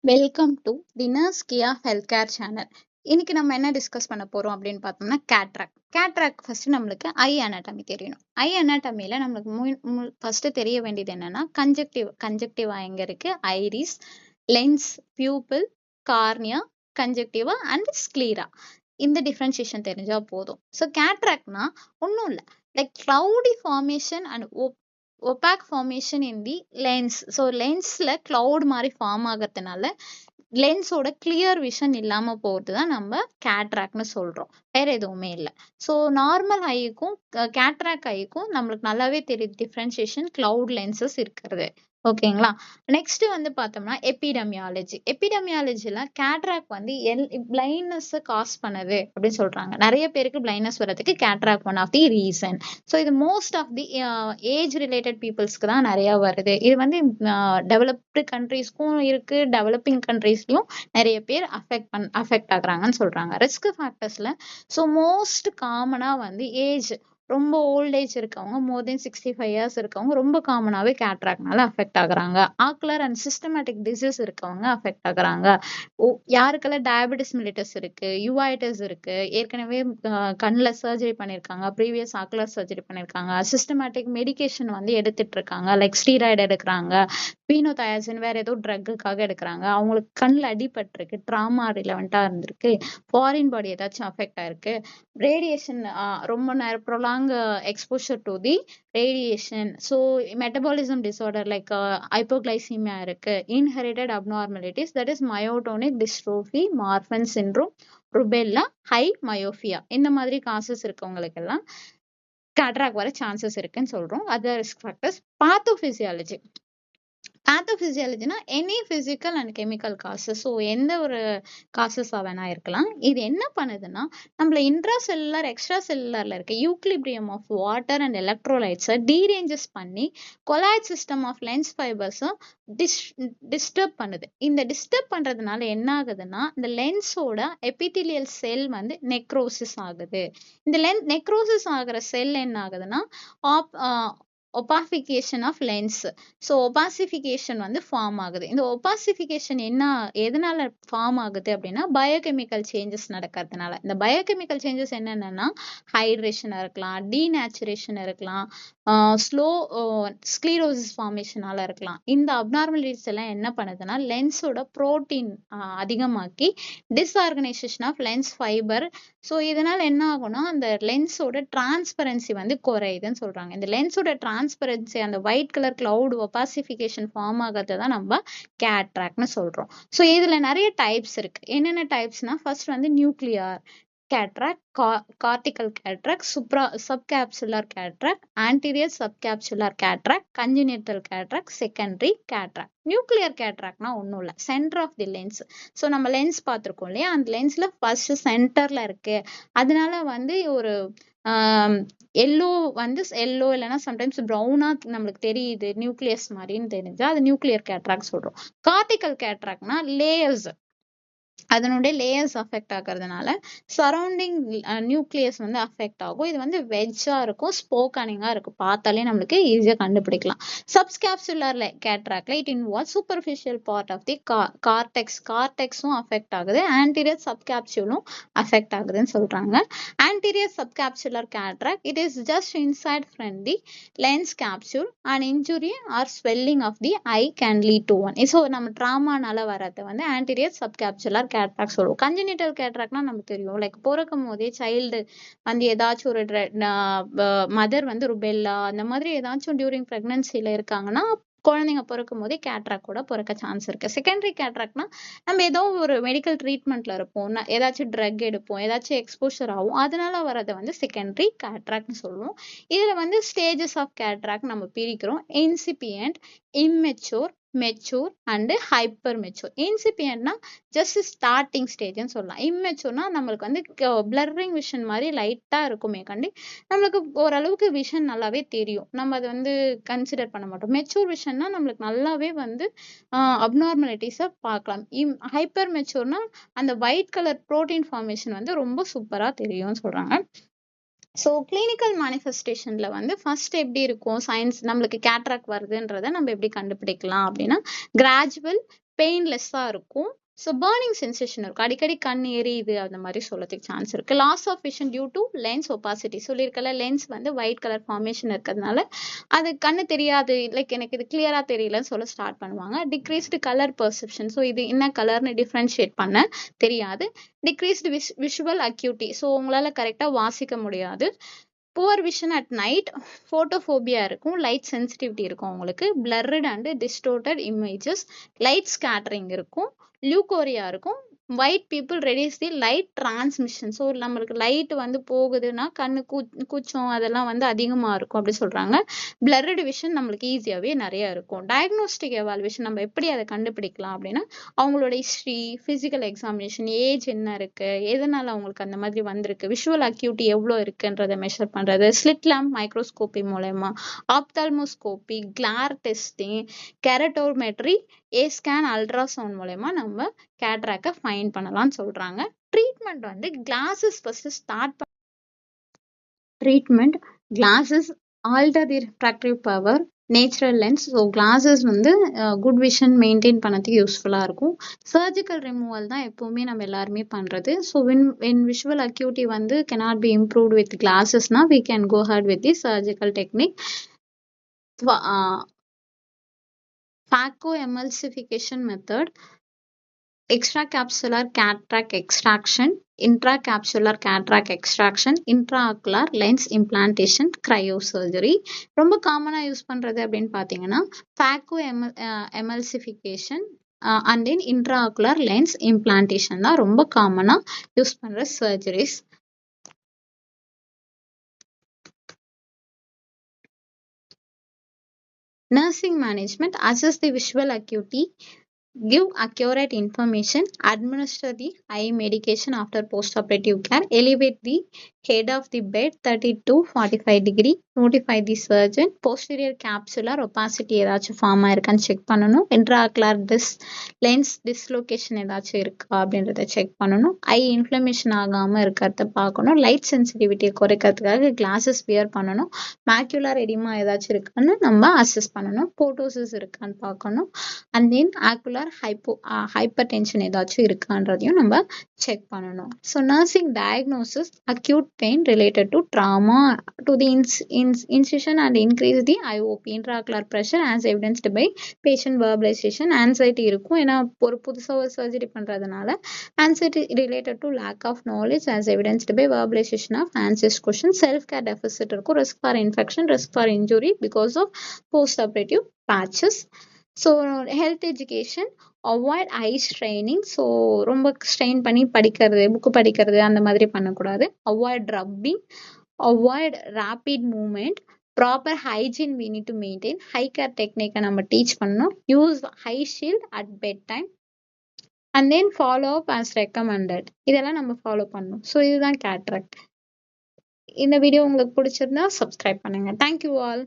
Welcome to தினர்ஸ் கியா health care channel. இன்னைக்கு நம்ம என்ன டிஸ்கஸ் பண்ண போறோம் அப்படின்னு பார்த்தோம்னா கேட்ராக்ட். கேட்ராக்ட் ஃபர்ஸ்ட் நம்மளுக்கு ஐ அனாட்டமி தெரியணும். ஐ அனாட்டமியில நம்மளுக்கு ஃபர்ஸ்ட் தெரிய வேண்டியது என்னன்னா கன்ஜெக்டிவா எங்க இருக்கு, iris, lens, pupil, cornea, conjunctiva and sclera. இந்த டிஃபரன்சியேஷன் தெரிஞ்சா போதும். ஸோ கேட்ராக்ட்னா ஒன்றும் இல்லை, like cloudy formation and opaque formation in the lens. ஸோ லென்ஸ்ல cloud மாதிரி ஃபார்ம் ஆகிறதுனால லென்ஸோட கிளியர் விஷன் இல்லாம போறது தான் நம்ம கேட்ராக்ட்னு சொல்றோம், வேற எதுவுமே இல்லை. ஸோ நார்மல் ஐக்கும் கேட்ராக்ட் ஐக்கும் நம்மளுக்கு நல்லாவே தெரியுது டிஃபரன்சியேஷன், கிளவுட் லென்சஸ் இருக்கிறது. ஓகேங்களா. நெக்ஸ்ட் வந்து பார்த்தோம்னா எபிடமியாலஜில கேட்ராக்ட் வந்து பிளைண்ட்னஸ் காஸ் பண்ணுது அப்படின்னு சொல்றாங்க. நிறைய பேருக்கு பிளைண்ட்னஸ் வர்றதுக்கு cataract one of the reason. So இது most of the age related பீப்புள்ஸ்க்கு தான் நிறைய வருது. இது வந்து டெவலப்டு கண்ட்ரீஸ்க்கும் இருக்கு, டெவலப்பிங் கண்ட்ரீஸ்லயும் நிறைய பேர் அஃபெக்ட் ஆகுறாங்கன்னு சொல்றாங்க. ரிஸ்க் ஃபேக்டர்ஸ்ல ஸோ மோஸ்ட் காமனா வந்து ஏஜ் ரொம்ப ஓல்ட் ஏஜ் இருக்கவங்க, மோர் தென் 65 இயர்ஸ் இருக்கவங்க ரொம்ப காமனாவே கேட்ராக்ட்னால அஃபெக்ட் ஆகுறாங்க. ஆக்குலர் அண்ட் சிஸ்டமேட்டிக் டிசீஸ் இருக்கவங்க அஃபெக்ட் ஆகுறாங்க. யாருக்கெல்லாம் டயபெட்டிஸ் மிலிட்டஸ் இருக்கு, யுவைட்டிஸ் இருக்கு, ஏற்கனவே கண்ணில் சர்ஜரி பண்ணியிருக்காங்க, ப்ரீவியஸ் ஆக்குலர் சர்ஜரி பண்ணியிருக்காங்க, சிஸ்டமேட்டிக் மெடிகேஷன் வந்து எடுத்துட்டு இருக்காங்க, லைக் ஸ்டீராய்டு எடுக்கிறாங்க, பீனோதயாசின் வேற ஏதோ ட்ரக்குக்காக எடுக்கிறாங்க, அவங்களுக்கு கண்ணில் அடிபட்டிருக்கு, ட்ராமா ரிலவெண்டா இருந்திருக்கு, ஃபாரின் பாடி ஏதாச்சும் அஃபெக்ட் ஆயிருக்கு, ரேடியேஷன் ரொம்ப நேரம் prolong exposure to the radiation, so metabolism disorder like hypoglycaemia இருக்கு, inherited abnormalities that is myotonic dystrophy, Marfan syndrome, rubella, high myopia, இந்த மாதிரி காசஸ் இருக்கவங்களுக்கு எல்லாம் கேட்ராக்ட் வர சான்சஸ் இருக்குன்னு சொல்றோம். Other risk factors. பேத்தோபிசியாலஜினா any physical and chemical causes. So எந்த ஒரு காசஸாக வேணா இருக்கலாம். இது என்ன பண்ணுதுன்னா நம்மள இன்ட்ரா செல்லுலர் எக்ஸ்ட்ரா செல்லுலர்ல இருக்க யூக்லிபிரியம் ஆஃப் வாட்டர் அண்ட் எலக்ட்ரோலைட்ஸை டீரேஞ்சஸ் பண்ணி கொலாய்ட் சிஸ்டம் ஆஃப் லென்ஸ் ஃபைபர்ஸை டிஸ்டர்ப் பண்ணுது. இந்த டிஸ்டர்ப் பண்றதுனால என்ன ஆகுதுன்னா இந்த லென்ஸோட எபிதிலியல் செல் வந்து நெக்ரோசிஸ் ஆகுது. இந்த நெக்ரோசிஸ் ஆகிற செல் என்ன ஆகுதுன்னா ஒபாசிஃபிகேஷன் ஆஃப் லென்ஸ். ஸோ ஒபாசிஃபிகேஷன் வந்து ஃபார்ம் ஆகுது. இந்த ஒபாசிஃபிகேஷன் எதனால ஃபார்ம் ஆகுது அப்படின்னா பயோகெமிக்கல் சேஞ்சஸ் நடக்கிறதுனால. இந்த பயோகெமிக்கல் சேஞ்சஸ் என்னென்னா ஹைட்ரேஷனாக இருக்கலாம், டீநேச்சுரேஷன் இருக்கலாம், ஸ்லோ ஸ்க்ளீரோசிஸ் ஃபார்மேஷனால இருக்கலாம். இந்த அப்நார்மலிட்டிஸ் எல்லாம் என்ன பண்ணுதுன்னா லென்ஸோட புரோட்டீன் அதிகமாக்கி disorganisation of lens fibre. So இதனால என்ன ஆகும்னா அந்த லென்ஸோட டிரான்ஸ்பரன்சி வந்து குறையுதுன்னு சொல்றாங்க. இந்த லென்ஸோட டிரான்ஸ்பரன்சி, அந்த ஒயிட் கலர் கிளவுட் ஒபாசிஃபிகேஷன் ஃபார்ம் ஆகிறத தான் நம்ம கேட்ராக்ட்னு சொல்றோம். ஸோ இதுல நிறைய டைப்ஸ் இருக்கு. என்னென்ன டைப்ஸ்னா ஃபர்ஸ்ட் வந்து nuclear cataract, cortical cataract, subcapsular cataract, anterior subcapsular cataract, congenital cataract, secondary cataract. Nuclear கேட்ராக்ட்னா ஒன்றும் இல்லை, centre of the lens. So நம்ம லென்ஸ் பார்த்துருக்கோம் இல்லையா, அந்த லென்ஸ்ல ஃபர்ஸ்ட் சென்டர்ல இருக்கு, அதனால வந்து ஒரு எல்லோ வந்து எல்லோ இல்லைன்னா சம்டைம்ஸ் ப்ரௌனா நம்மளுக்கு தெரியுது, நியூக்ளியஸ் மாதிரின்னு தெரிஞ்சா அது நியூக்ளியர் கேட்ராக்ட் சொல்றோம். கார்டிகல் கேட்ராக்ட்னா லேயர்ஸ், அதனுடைய லேயர்ஸ் அஃபெக்ட் ஆகிறதுனால சரௌண்டிங் நியூக்ளியஸ் வந்து அஃபெக்ட் ஆகும். இது வந்து வெஜ்ஜா இருக்கும், ஸ்போக்கானிங்கா இருக்கும், பார்த்தாலே நம்மளுக்கு ஈஸியா கண்டுபிடிக்கலாம். சப்ஸ்கேப்சுலர் கேட்ராக்ட்ல it involve superficial part of the கார்டெக்ஸும் அஃபெக்ட் ஆகுது, ஆன்டீரியர் சப்கேப்சூலும் அஃபெக்ட் ஆகுதுன்னு சொல்றாங்க. Anterior subcapsular cataract it is just inside from the lens capsule and injury or swelling of the eye can lead to one. So நம்ம ட்ராமானால வரது வந்து anterior subcapsular cataract சொல்லுவோம். கன்ஜெனிட்டல் கேட்ராக்ட்னா நமக்கு தெரியும், லைக் பிறக்கும் போதே சைல்டு வந்து ஏதாச்சும் ஒரு மதர் வந்து ருபெல்லா அந்த மாதிரி ஏதாச்சும் டியூரிங் பிரெக்னன்சில இருக்காங்கன்னா குழந்தைங்க பிறக்கும் போதே கேட்ராக்ட் கூட பிறக்க சான்ஸ் இருக்கு. செகண்டரி கேட்ராக்ட்னா நம்ம ஏதோ ஒரு மெடிக்கல் ட்ரீட்மெண்ட்ல இருப்போம், ஏதாச்சும் ட்ரக் எடுப்போம், ஏதாச்சும் எக்ஸ்போஷர் ஆகும், அதனால வரதை வந்து செகண்டரி கேட்ராக்ட்னு சொல்லுவோம். இதுல வந்து ஸ்டேஜஸ் ஆஃப் கேட்ராக்ட் நம்ம பிரிக்கிறோம்: incipient, immature, mature and hyper mature. இன்சிபியன்ட்னா ஜஸ்ட் ஸ்டார்டிங் ஸ்டேஜ்னு சொல்லலாம். இம்மெச்சூர்னா நம்மளுக்கு வந்து பிளரிங் விஷன் மாதிரி லைட்டா இருக்குமே கண்டி நம்மளுக்கு ஓரளவுக்கு விஷன் நல்லாவே தெரியும், நம்ம அதை வந்து கன்சிடர் பண்ண மாட்டோம். மெச்சூர் விஷன்னா நம்மளுக்கு நல்லாவே வந்து அப்நார்மலிட்டிஸை பார்க்கலாம். ஹைப்பர் மெச்சூர்னா அந்த ஒயிட் கலர் ப்ரோட்டீன் ஃபார்மேஷன் வந்து ரொம்ப சூப்பரா தெரியும்னு சொல்றாங்க. ஸோ கிளினிக்கல் மேனிஃபெஸ்டேஷன்ல வந்து ஃபர்ஸ்ட் எப்படி இருக்கும், சயின்ஸ் நம்மளுக்கு கேட்ராக்ட் வருதுன்றதை நம்ம எப்படி கண்டுபிடிக்கலாம் அப்படின்னா கிராஜுவல் பெயின்லெஸ்ஸா இருக்கும். ஸோ பர்னிங் சென்சேஷன் இருக்கும். அடிக்கடி கண் எரியுது அந்த மாதிரி சொல்லறதுக்கு சான்ஸ் இருக்கு. Loss of vision due to lens opacity சொல்லியிருக்கல, லென்ஸ் வந்து ஒயிட் கலர் ஃபார்மேஷன் இருக்கிறதுனால அது கண்ணு தெரியாது, லைக் எனக்கு இது கிளியரா தெரியலன்னு சொல்ல ஸ்டார்ட் பண்ணுவாங்க. டிக்ரீஸ்டு கலர் பெர்செப்ஷன், ஸோ இது என்ன கலர்னு டிஃப்ரென்ஷியேட் பண்ண தெரியாது. டிக்ரீஸ்டு விஷுவல் அக்யூட்டி, ஸோ உங்களால கரெக்டா வாசிக்க முடியாது. Poor vision at night, photophobia இருக்கும், லைட் சென்சிட்டிவிட்டி இருக்கும் உங்களுக்கு, blurred and distorted images, light scattering இருக்கும், லியூகோரியா இருக்கும். White pupil reduce the light transmission, so நம்மளுக்கு லைட் வந்து போகுதுன்னா கண்ணு கூச்சம் அதெல்லாம் வந்து அதிகமாக இருக்கும் அப்படி சொல்றாங்க. பிளர்டு விஷன் நம்மளுக்கு ஈஸியாகவே நிறைய இருக்கும். டயக்னோஸ்டிக் எவால்வேஷன் நம்ம எப்படி அதை கண்டுபிடிக்கலாம் அப்படின்னா, அவங்களோட ஹிஸ்ட்ரி, ஃபிசிக்கல் எக்ஸாமினேஷன், ஏஜ் என்ன இருக்கு, எதனால அவங்களுக்கு அந்த மாதிரி வந்திருக்கு, விஷுவல் அக்யூட்டி எவ்வளோ இருக்குன்றதை மெஷர் பண்றது, ஸ்லிட் லேம்ப் மைக்ரோஸ்கோபி மூலயமா, ophthalmoscopy, glare testing, keratometry, A scan, ultrasound மூலயமா நம்ம கேட்ராக்டை ஃபைண்ட் பண்ணலாம்னு சொல்றாங்க. ட்ரீட்மெண்ட் வந்து glasses first start treatment glasses alter the refractive power, natural lens. So glasses வந்து குட் விஷன் மெயின்டைன் பண்ணதுக்கு யூஸ்ஃபுல்லாக இருக்கும். சர்ஜிக்கல் ரிமூவல் தான் எப்போவுமே நம்ம எல்லாருமே பண்ணுறது. ஸோ வென் விஷுவல் அக்யூட்டி வந்து cannot be improved with glasses-னா we can go ahead with the surgical technique. Phacoemulsification method, extracapsular cataract extraction, intracapsular cataract extraction, intraocular lens implantation, cryosurgery. ரொம்ப காமனா யூஸ் பண்றது அப்படின்னு பாத்தீங்கன்னா phacoemulsification and then intraocular lens implantation தான் ரொம்ப காமனா use பண்ற surgeries. Nursing management, assess the visual acuity, give accurate information, administer the eye medication after postoperative care, elevate the head of the bed 30 to 45 degree, notify the surgeon, posterior capsular opacity ஏதாச்சும் form ஆயிருக்கான்னு check பண்ணணும், intraocular lens dislocation ஏதாச்சும் இருக்கா அப்படின்றத check பண்ணணும், ஐ inflammation ஆகாம இருக்கிறத பார்க்கணும், light சென்சிட்டிவிட்டியை குறைக்கிறதுக்காக கிளாஸஸ் வியர் பண்ணணும், மேக்குலர் எடிமா ஏதாச்சும் இருக்கான்னு நம்ம அசஸ் பண்ணணும், போட்டோசிஸ் இருக்கான்னு பார்க்கணும், and then ocular hyper tension ஏதாச்சும் இருக்கான்றதையும் நம்ம செக் பண்ணணும். So nursing diagnosis, acute pain related to trauma to the incision and increase the IOP, intraocular pressure as evidenced by patient verbalisation. Anxiety இருக்கும், ஏன்னா ஒரு புதுசாக ஒரு சர்ஜரி பண்ணுறதுனால anxiety related to lack of knowledge as evidenced by verbalisation of answers question, self care deficit இருக்கும், risk for infection, risk for injury because of post operative patches. So health education, avoid eye straining, so ரொம்ப strain பண்ணி படிக்கிறது, book படிக்கிறது அந்த மாதிரி பண்ணக்கூடாது. Avoid rubbing, avoid rapid movement, proper hygiene we need to maintain, eye care டெக்னிக்கை நம்ம teach பண்ணணும், use eye shield at bed time and then follow up as recommended. இதெல்லாம் நம்ம ஃபாலோ பண்ணணும். ஸோ இதுதான் கேட்ராக்ட். இந்த வீடியோ உங்களுக்கு பிடிச்சிருந்தா சப்ஸ்கிரைப் பண்ணுங்க. Thank you all.